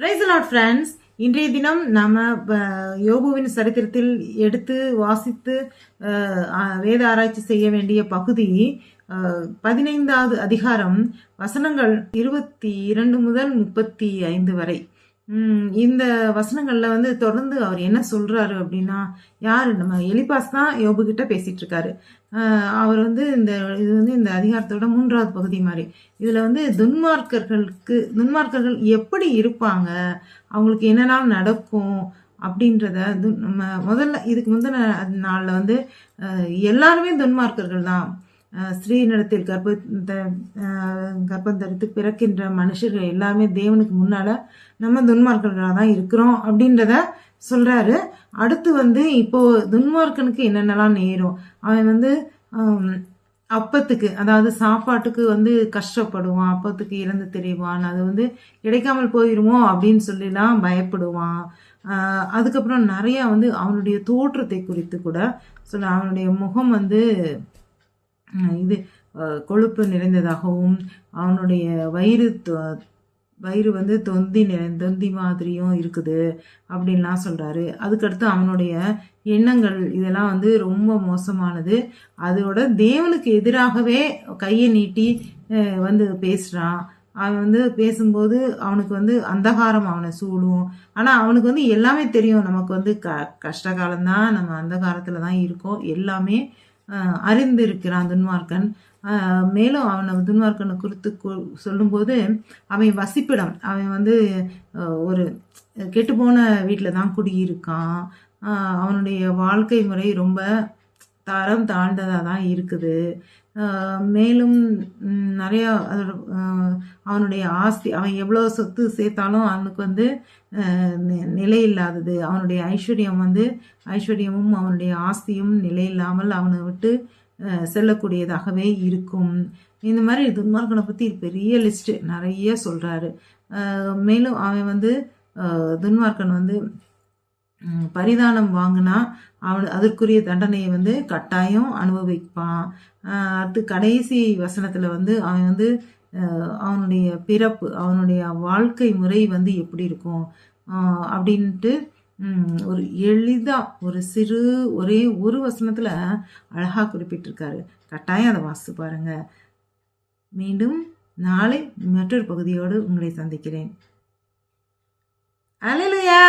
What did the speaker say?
Price Lord friends, இன்றைய தினம் நாம யோபுவின் சரித்திரத்தில் எடுத்து வாசித்து வேத ஆராய்ச்சி செய்ய வேண்டிய பகுதி 15வது அதிகாரம் வசனங்கள் 22 முதல் 35 வரை. இந்த வசனங்கள்ல தொடர்ந்து அவர் என்ன சொல்றாரு அப்படின்னா, யாரு நம்ம எலிபாஸ் தான் யோபு கிட்ட பேசிட்டு இருக்காரு. அவர் இந்த அதிகாரத்தோட 3வது பகுதி மாதிரி. இதுல துன்மார்க்கர்கள் எப்படி இருப்பாங்க, அவங்களுக்கு என்னெல்லாம் நடக்கும் அப்படின்றத இதுக்கு முந்தின நாள்ல எல்லாருமே துன்மார்க்கர்கள் தான். ஸ்ரீனிடத்தில் கர்ப்பம் தரித்து பிறக்கின்ற மனுஷர்கள் எல்லாமே தேவனுக்கு முன்னால நம்ம துன்மார்க்கர்களாக தான் இருக்கிறோம் அப்படின்றத சொல்றாரு. அடுத்து இப்போ துன்மார்க்கனுக்கு என்னென்னலாம் நேரும், அவன் அப்பத்துக்கு, அதாவது சாப்பாட்டுக்கு கஷ்டப்படுவான், அப்பத்துக்கு இறந்து தெரிவான், அது கிடைக்காமல் போயிருமோ அப்படின்னு சொல்லிலாம் பயப்படுவான். அதுக்கப்புறம் நிறைய அவனுடைய தோற்றத்தை குறித்து கூட சொல்ல, அவனுடைய முகம் இது கொழுப்பு நிறைந்ததாகவும், அவனுடைய வயிறு தொந்தி மாதிரியும் இருக்குது அப்படின்லாம் சொல்றாரு. அதுக்கடுத்து அவனுடைய எண்ணங்கள் இதெல்லாம் ரொம்ப மோசமானது. அதோட தேவனுக்கு எதிராகவே கையை நீட்டி பேசுறான். அவன் பேசும்போது அவனுக்கு அந்தகாரம் அவனை சூடும். ஆனா அவனுக்கு எல்லாமே தெரியும். நமக்கு கஷ்ட காலம்தான், நம்ம அந்தகாரத்துல தான் இருக்கோம், எல்லாமே அறிந்து இருக்கிறான் துன்மார்க்கன். மேலும் அவனை துன்மார்க்கனை குறித்து சொல்லும்போது, அவன் வசிப்பிடம், அவன் ஒரு கெட்டுப்போன வீட்டில் தான் குடியிருக்கான். அவனுடைய வாழ்க்கை முறை ரொம்ப தரம் தாழ்ந்ததாக தான் இருக்குது. மேலும் நிறைய அவனுடைய ஆஸ்தி, அவன் எவ்வளோ சொத்து சேர்த்தாலும் அவனுக்கு நிலை இல்லாதது. அவனுடைய ஐஸ்வர்யமும் அவனுடைய ஆஸ்தியும் நிலை இல்லாமல் அவனை விட்டு செல்லக்கூடியதாகவே இருக்கும். இந்த மாதிரி துன்மார்க்கனை பற்றி பெரிய லிஸ்ட் நிறைய சொல்றாரு. மேலும் அவன் துன்மார்க்கன் பரிதானம் வாங்கினா அதற்குரிய தண்டனையை கட்டாயம் அனுபவிப்பான். அடுத்து கடைசி வசனத்துல அவன் அவனுடைய பிறப்பு, அவனுடைய வாழ்க்கை முறை எப்படி இருக்கும் அப்படின்ட்டு ஒரு எளிதா ஒரே ஒரு வசனத்துல அழகா குறிப்பிட்டிருக்காரு. கட்டாயம் அதை வாசித்து பாருங்க. மீண்டும் நாளை மற்றொரு பகுதியோடு உங்களை சந்திக்கிறேன். அல்லேலூயா.